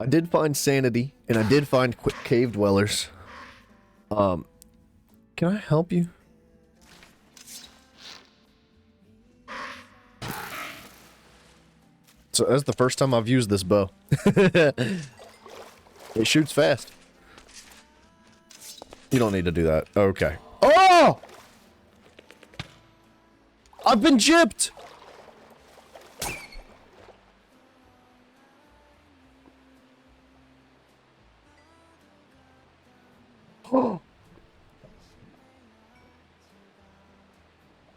I did find sanity, and I did find cave dwellers. Can I help you? So that's the first time I've used this bow. It shoots fast. You don't need to do that. Okay. Oh! I've been gypped! Oh.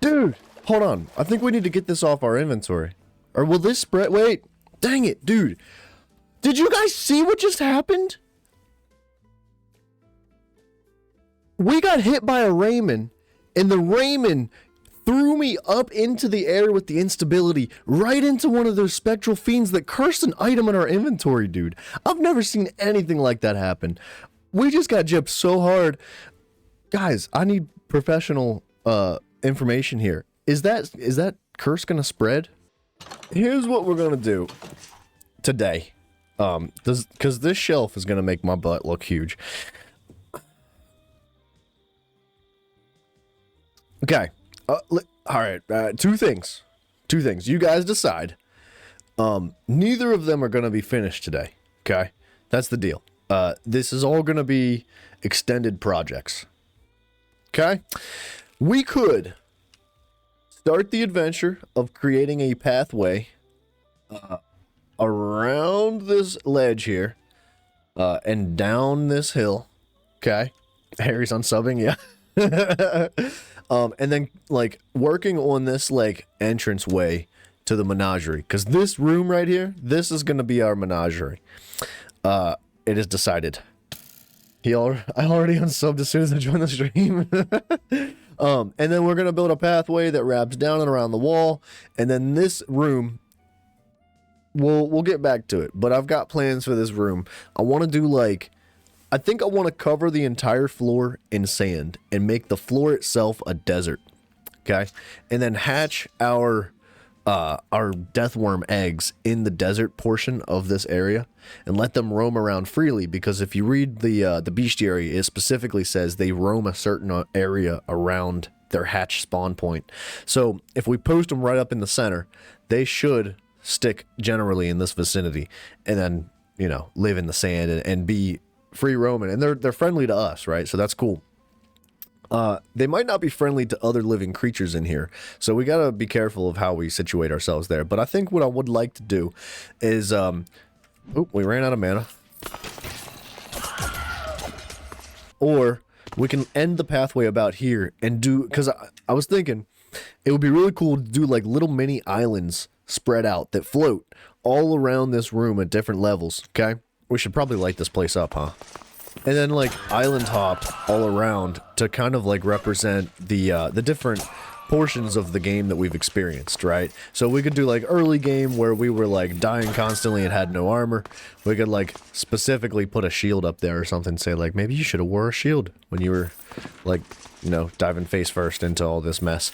Dude, hold on. I think we need to get this off our inventory. Or will this spread? Wait. Dang it, dude. Did you guys see what just happened? We got hit by a Raymond, and the Raymond threw me up into the air with the instability, right into one of those spectral fiends that cursed an item in our inventory, dude. I've never seen anything like that happen. We just got gypped so hard. Guys, I need professional information here. Is that curse gonna spread? Here's what we're gonna do today. Because this shelf is gonna make my butt look huge. Okay. Alright, two things. You guys decide. Neither of them are gonna be finished today. Okay? That's the deal. This is all gonna be extended projects. Okay? We could start the adventure of creating a pathway around this ledge here and down this hill. Okay? Harry's unsubbing, yeah. And then like working on this like entrance way to the menagerie, because this room right here, this is gonna be our menagerie. It is decided. I already unsubbed as soon as I joined the stream. And then we're gonna build a pathway that wraps down and around the wall, and then this room, we'll get back to it. But I've got plans for this room. I want to do like, I think I want to cover the entire floor in sand and make the floor itself a desert. Okay, and then hatch our deathworm eggs in the desert portion of this area and let them roam around freely, because if you read the bestiary, it specifically says they roam a certain area around their hatch spawn point. So if we post them right up in the center, they should stick generally in this vicinity and then, you know, live in the sand and be free roaming, and they're friendly to us, right? So that's cool. They might not be friendly to other living creatures in here, so we gotta be careful of how we situate ourselves there. But I think what I would like to do is, we ran out of mana. Or we can end the pathway about here and do, because I was thinking it would be really cool to do like little mini islands spread out that float all around this room at different levels. Okay, we should probably light this place up, huh? And then like island hop all around to kind of like represent the different portions of the game that we've experienced, right? So we could do like early game where we were like dying constantly and had no armor. We could like specifically put a shield up there or something, say like maybe you should have wore a shield when you were like, you know, diving face first into all this mess.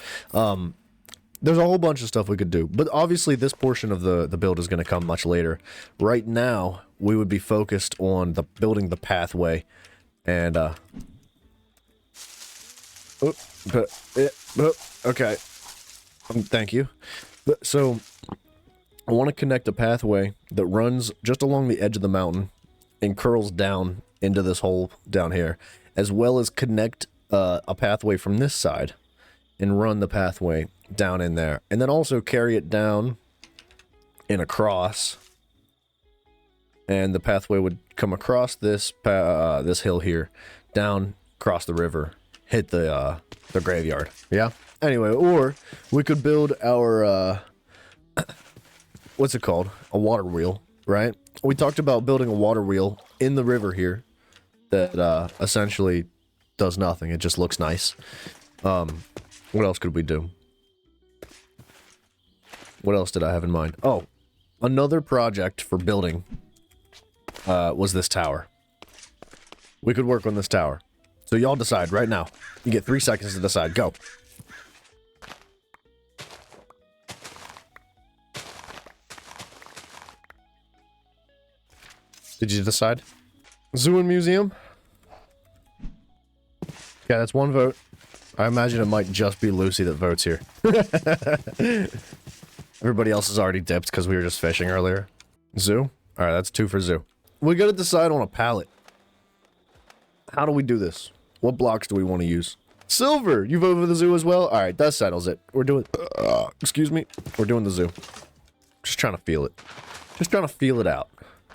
There's a whole bunch of stuff we could do, but obviously this portion of the build is going to come much later. Right now, we would be focused on building the pathway, and okay, thank you. So I want to connect a pathway that runs just along the edge of the mountain and curls down into this hole down here, as well as connect a pathway from this side and run the pathway down in there, and then also carry it down and across, and the pathway would come across this this hill here, down, cross the river, hit the graveyard. Yeah. Anyway, or we could build our what's it called? A water wheel, right? We talked about building a water wheel in the river here that essentially does nothing. It just looks nice. What else could we do? What else did I have in mind? Oh, another project for building was this tower. We could work on this tower. So y'all decide right now. You get 3 seconds to decide. Go. Did you decide? Zoo and museum? Yeah, that's one vote. I imagine it might just be Lucy that votes here. Everybody else is already dipped because we were just fishing earlier. Zoo? Alright, that's 2 for zoo. We gotta decide on a palette. How do we do this? What blocks do we want to use? Silver! You vote for the zoo as well? Alright, that settles it. We're doing... excuse me. We're doing the zoo. Just trying to feel it. Just trying to feel it out.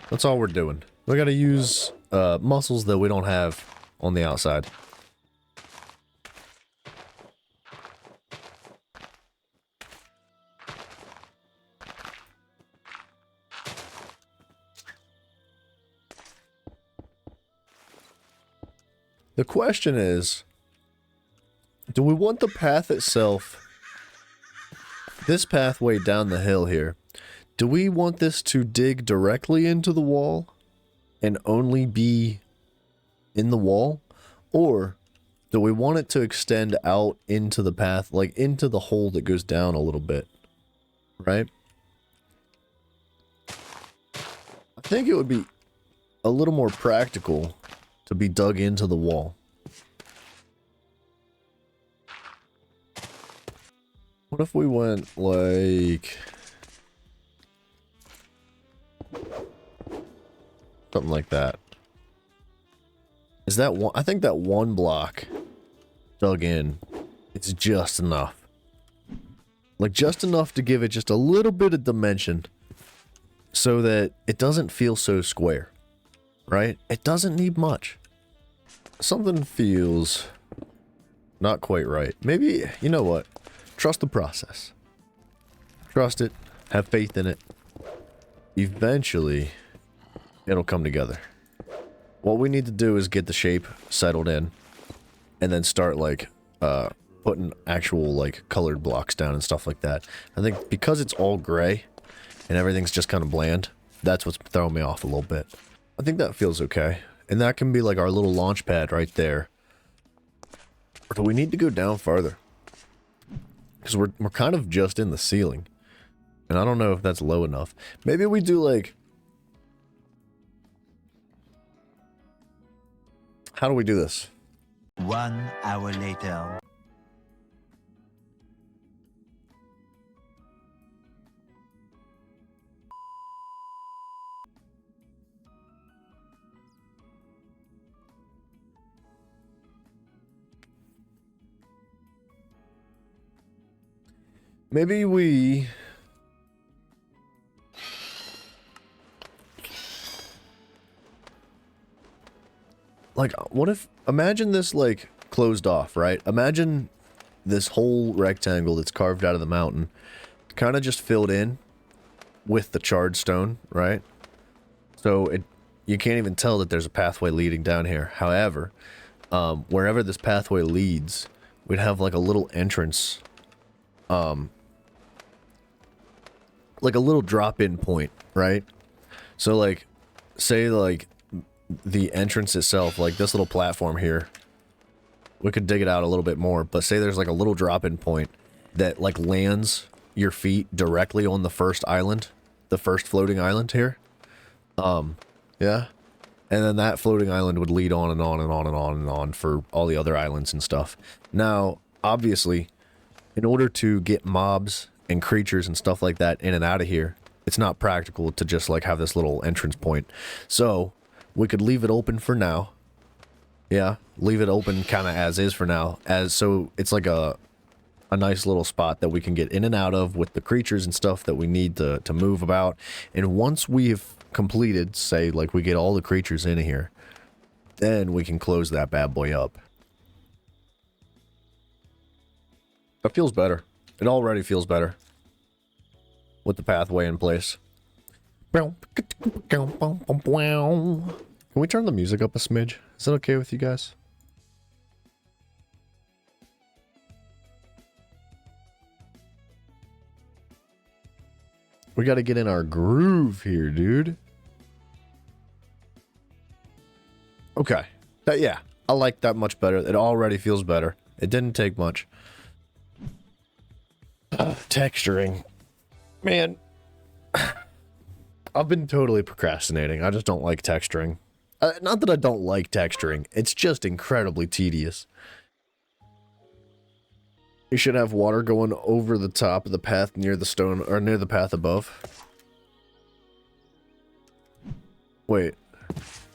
That's all we're doing. We gotta use muscles that we don't have on the outside. The question is, do we want the path itself, this pathway down the hill here, do we want this to dig directly into the wall and only be in the wall? Or do we want it to extend out into the path, like into the hole that goes down a little bit, right? I think it would be a little more practical to be dug into the wall. What if we went like something like that? Is that one? I think that one block dug in, it's just enough. Like just enough to give it just a little bit of dimension so that it doesn't feel so square. Right? It doesn't need much. Something feels not quite right. Maybe, you know what? Trust the process. Trust it. Have faith in it. Eventually, it'll come together. What we need to do is get the shape settled in. And then start, like, putting actual, like, colored blocks down and stuff like that. I think because it's all gray and everything's just kind of bland, that's what's throwing me off a little bit. I think that feels okay. And that can be like our little launch pad right there. Or do we need to go down farther? Because we're kind of just in the ceiling. And I don't know if that's low enough. Maybe we do like... How do we do this? 1 hour later. Maybe we... Like, what if... Imagine this, like, closed off, right? Imagine this whole rectangle that's carved out of the mountain kind of just filled in with the charred stone, right? So you can't even tell that there's a pathway leading down here. However, wherever this pathway leads, we'd have, like, a little entrance... like a little drop-in point, right? So like, say like the entrance itself, like this little platform here, we could dig it out a little bit more, but say there's like a little drop-in point that like lands your feet directly on the first island, the first floating island here. Yeah. And then that floating island would lead on and on and on and on and on for all the other islands and stuff. Now, obviously, in order to get mobs and creatures and stuff like that in and out of here, it's not practical to just like have this little entrance point. So we could leave it open for now. Yeah, leave it open kind of as is for now, as so it's like a nice little spot that we can get in and out of with the creatures and stuff that we need to move about. And once we've completed, say like we get all the creatures in here, then we can close that bad boy up. That feels better. It already feels better with the pathway in place. Can we turn the music up a smidge? Is that okay with you guys? We gotta get in our groove here, dude. Okay. Yeah, I like that much better. It already feels better. It didn't take much. Texturing. Man. I've been totally procrastinating. I just don't like texturing. Not that I don't like texturing. It's just incredibly tedious. You should have water going over the top of the path near the stone, or near the path above. Wait.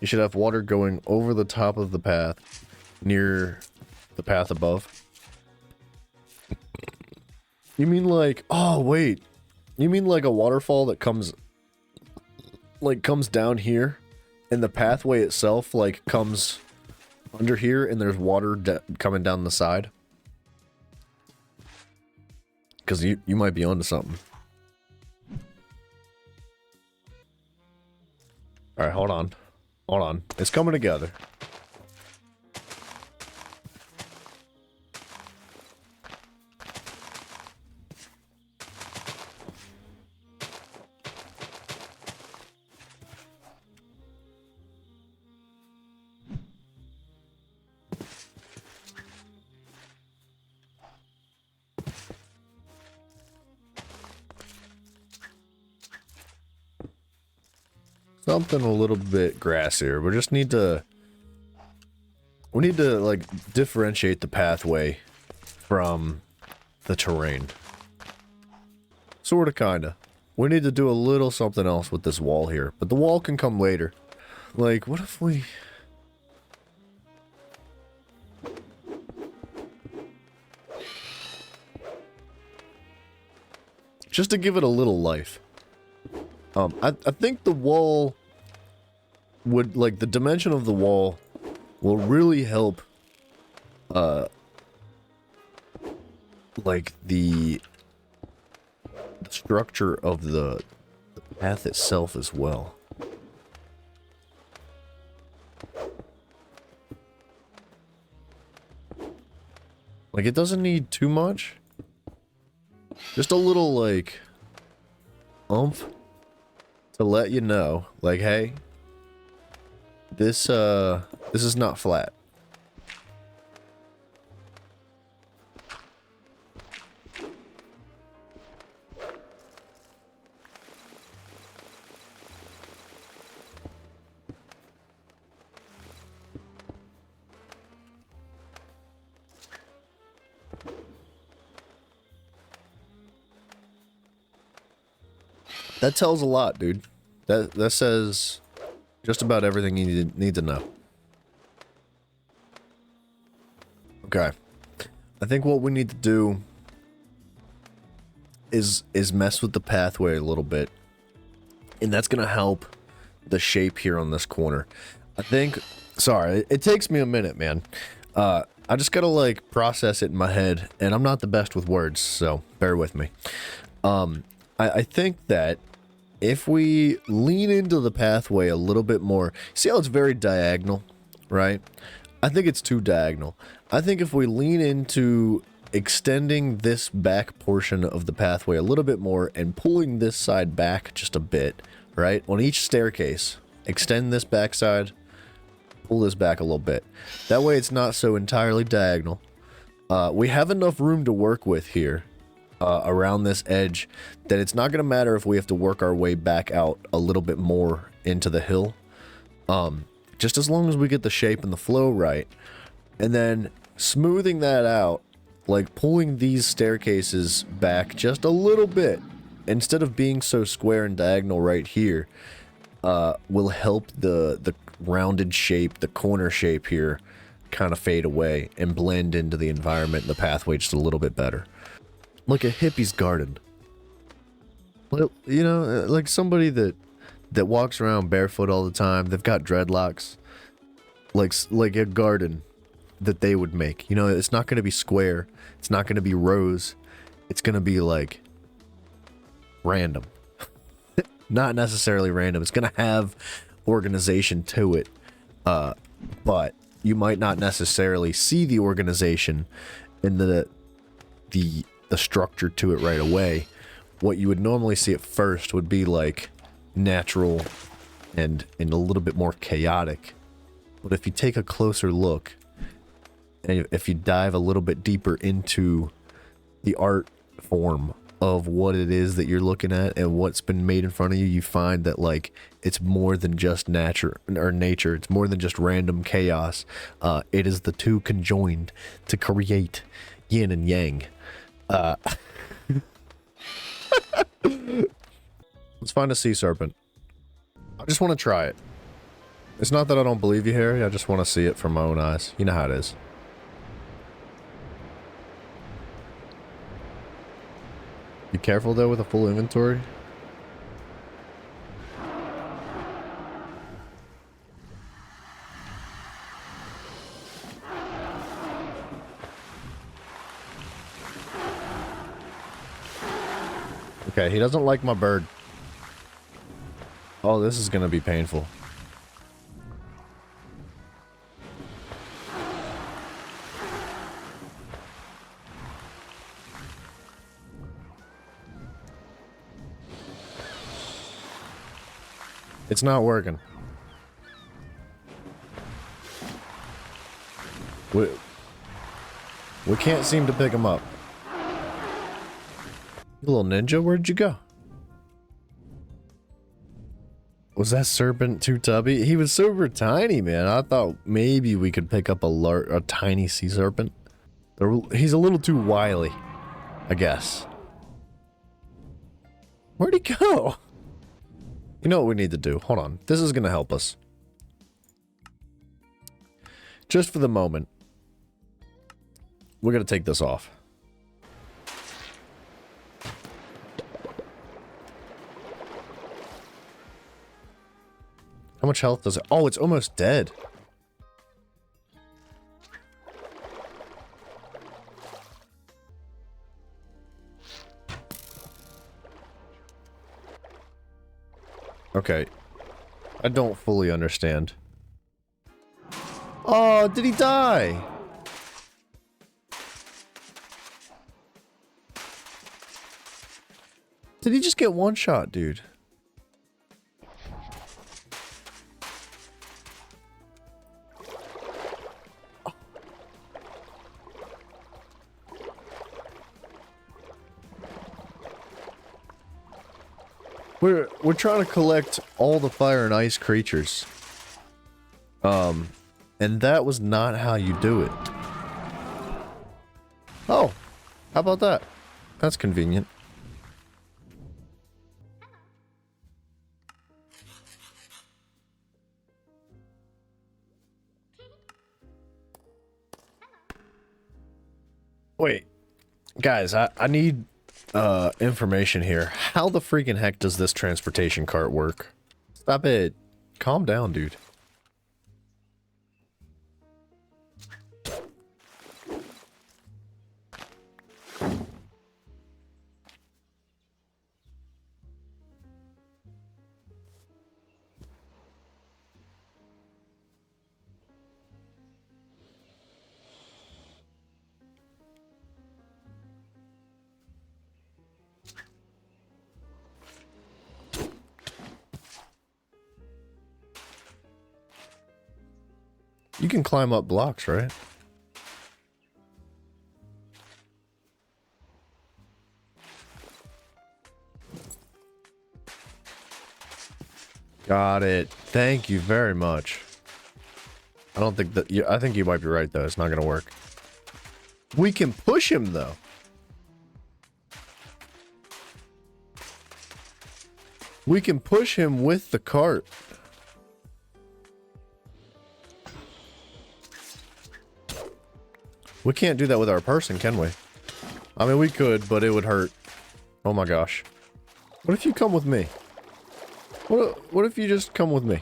You should have water going over the top of the path near the path above. You mean like, oh wait. You mean like a waterfall that comes down here and the pathway itself like comes under here and there's water coming down the side? Because you might be onto something. Alright, hold on. Hold on. It's coming together. Something a little bit grassier. We just need to... We need to, like, differentiate the pathway from the terrain. Sorta, kinda. We need to do a little something else with this wall here. But the wall can come later. Like, what if we... Just to give it a little life. I think the wall would, like, the dimension of the wall will really help, like, the structure of the path itself as well. Like, it doesn't need too much. Just a little, like, oomph. To let you know, like, hey, this is not flat. That tells a lot, dude. That says just about everything you need to know. Okay. I think what we need to do is mess with the pathway a little bit. And that's going to help the shape here on this corner. I think... Sorry, it takes me a minute, man. I just gotta, like, process it in my head. And I'm not the best with words, so bear with me. I think that if we lean into the pathway a little bit more... See how it's very diagonal, right? I think it's too diagonal. I think if we lean into extending this back portion of the pathway a little bit more and pulling this side back just a bit, right? On each staircase, extend this back side, pull this back a little bit. That way it's not so entirely diagonal. We have enough room to work with here. Around this edge, that it's not going to matter if we have to work our way back out a little bit more into the hill. Just as long as we get the shape and the flow right. And then smoothing that out, like pulling these staircases back just a little bit, instead of being so square and diagonal right here, will help the rounded shape, the corner shape here, kind of fade away and blend into the environment and the pathway just a little bit better. Like a hippie's garden. Well, you know, like somebody that walks around barefoot all the time. They've got dreadlocks. Like a garden that they would make. You know, it's not going to be square. It's not going to be rows. It's going to be like random. Not necessarily random. It's going to have organization to it. But you might not necessarily see the organization in the structure to it right away. What you would normally see at first would be like natural and a little bit more chaotic. But if you take a closer look, and if you dive a little bit deeper into the art form of what it is that you're looking at and what's been made in front of you, you find that like it's more than just nature. It's more than just random chaos. It is the two conjoined to create yin and yang. Let's find a sea serpent. I just want to try it. It's not that I don't believe you, Harry. I just want to see it from my own eyes. You know how it is. Be careful though with a full inventory. Okay, he doesn't like my bird. Oh, this is gonna be painful. It's not working. We can't seem to pick him up. You little ninja, where'd you go? Was that serpent too tubby? He was super tiny, man. I thought maybe we could pick up a tiny sea serpent. He's a little too wily, I guess. Where'd he go? You know what we need to do? Hold on. This is going to help us. Just for the moment. We're going to take this off. How much health does it? Oh, it's almost dead. Okay. I don't fully understand. Oh, did he die? Did he just get one shot, dude? We're trying to collect all the fire and ice creatures. And that was not how you do it. Oh, how about that? That's convenient. Wait, guys, I need information here. How the freaking heck does this transportation cart work? Stop it. Calm down, dude. You can climb up blocks, right? Got it. Thank you very much. I don't think that... I think you might be right, though. It's not gonna work. We can push him, though. We can push him with the cart. We can't do that with our person, can we? I mean, we could, but it would hurt. Oh my gosh. What if you come with me? What if you just come with me?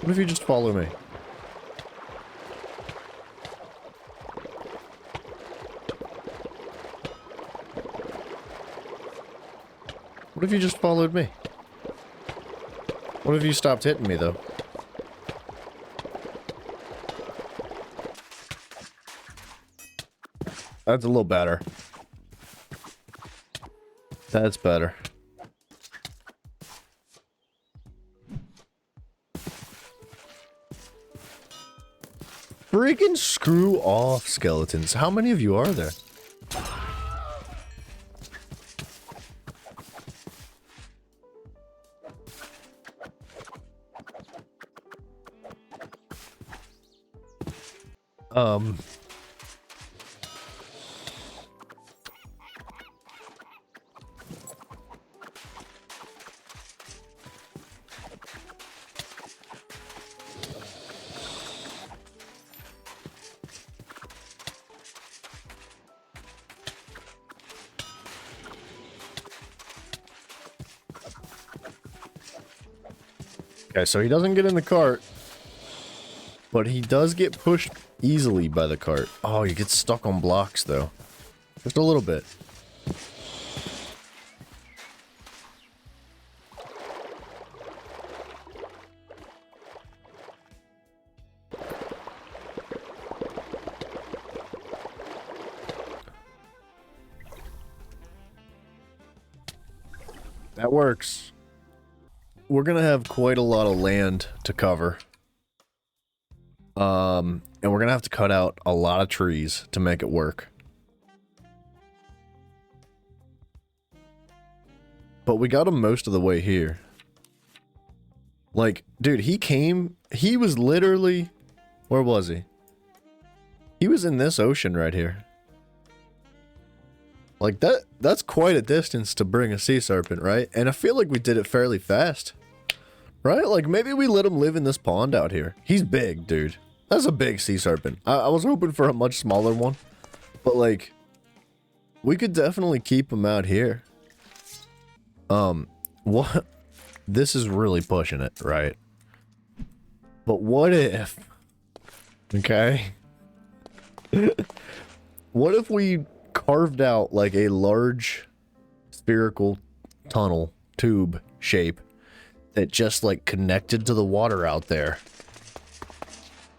What if you just follow me? What if you just followed me? What if you stopped hitting me, though? That's a little better. That's better. Freaking screw off, skeletons. How many of you are there? Okay, so he doesn't get in the cart, but he does get pushed easily by the cart. Oh, he gets stuck on blocks, though. Just a little bit. That works. We're gonna have quite a lot of land to cover. And we're gonna have to cut out a lot of trees to make it work. But we got him most of the way here. Like, dude, he was literally, where was he? He was in this ocean right here. Like, that's quite a distance to bring a sea serpent, right? And I feel like we did it fairly fast. Right? Like, maybe we let him live in this pond out here. He's big, dude. That's a big sea serpent. I was hoping for a much smaller one. But, like, we could definitely keep him out here. What? This is really pushing it, right? But what if... Okay? What if we carved out, like, a large spherical tunnel, tube shape that just, like, connected to the water out there?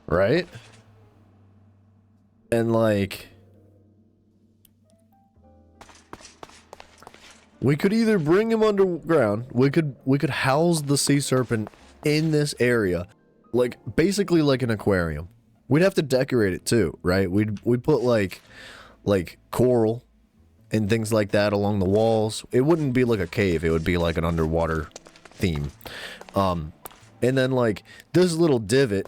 Right? And, like... we could either bring him underground, we could house the sea serpent in this area, like, basically like an aquarium. We'd have to decorate it too, right? We'd put like coral and things like that along the walls. It wouldn't be like a cave, it would be like an underwater theme. And then, like, this little divot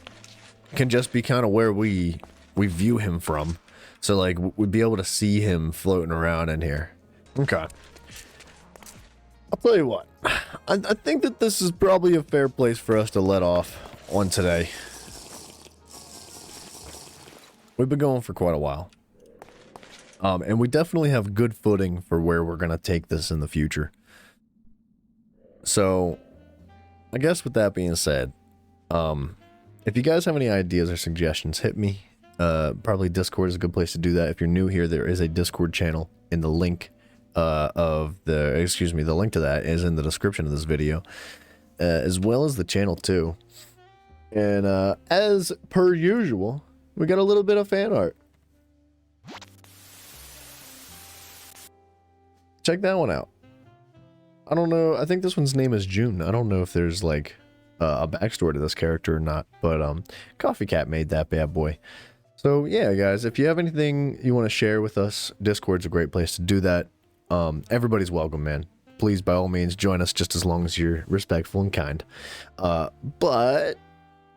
can just be kind of where we view him from. So, like, we'd be able to see him floating around in here. Okay. I'll tell you what, I think that this is probably a fair place for us to let off on today. We've been going for quite a while. And we definitely have good footing for where we're going to take this in the future. So, I guess with that being said, if you guys have any ideas or suggestions, hit me. Probably Discord is a good place to do that. If you're new here, there is a Discord channel in the link the link to that is in the description of this video, as well as the channel too. And as per usual, we got a little bit of fan art. Check that one out. I don't know, I think this one's name is June. I don't know if there's like a backstory to this character or not, but Coffee Cat made that bad boy. So yeah, guys, if you have anything you want to share with us, Discord's a great place to do that. Everybody's welcome, man. Please, by all means, join us just as long as you're respectful and kind. But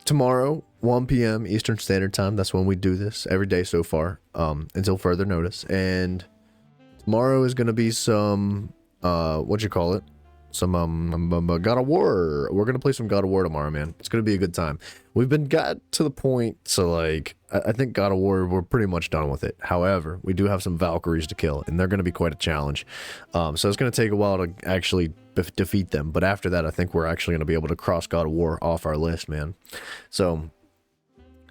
tomorrow, 1 p.m. Eastern Standard Time, that's when we do this every day so far, until further notice. And tomorrow is going to be some, some God of War. We're going to play some God of War tomorrow, man. It's going to be a good time. We've been got to the point, so like, I think God of War, we're pretty much done with it. However, we do have some Valkyries to kill, and they're going to be quite a challenge. So it's going to take a while to actually defeat them. But after that, I think we're actually going to be able to cross God of War off our list, man. So,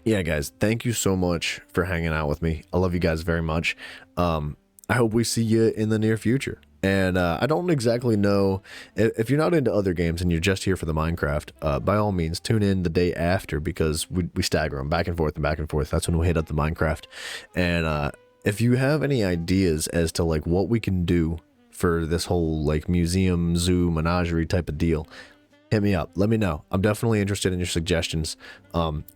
yeah, guys, thank you so much for hanging out with me. I love you guys very much. I hope we see you in the near future. And I don't exactly know, if you're not into other games and you're just here for the Minecraft, by all means, tune in the day after, because we stagger them back and forth and back and forth. That's when we hit up the Minecraft. And if you have any ideas as to, like, what we can do for this whole, like, museum, zoo, menagerie type of deal, hit me up. Let me know. I'm definitely interested in your suggestions.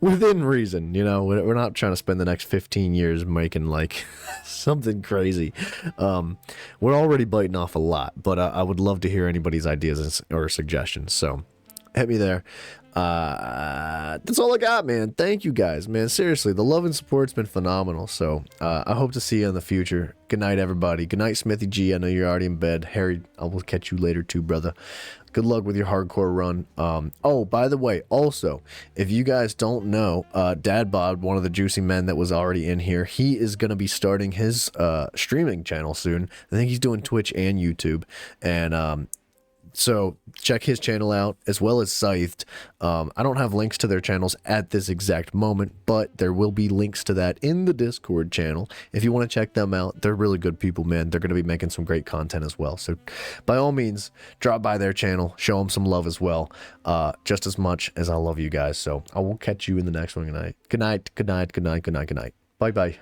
Within reason, you know, we're not trying to spend the next 15 years making like something crazy. We're already biting off a lot, but I would love to hear anybody's ideas or suggestions. So hit me there. That's all I got, man. Thank you guys, man. Seriously, the love and support's been phenomenal. So I hope to see you in the future. Good night, everybody. Good night, Smithy G. I know you're already in bed. Harry, I will catch you later too, brother. Good luck with your hardcore run. Oh, by the way, also, if you guys don't know, Dad Bod, one of the juicy men that was already in here, he is going to be starting his streaming channel soon. I think he's doing Twitch and YouTube. And so check his channel out, as well as Scythed. I don't have links to their channels at this exact moment, but there will be links to that in the Discord channel. If you want to check them out, they're really good people, man. They're going to be making some great content as well. So by all means, drop by their channel, show them some love as well, just as much as I love you guys. So I will catch you in the next one. Good night. Good night. Good night. Good night. Good night. Good night. Bye-bye.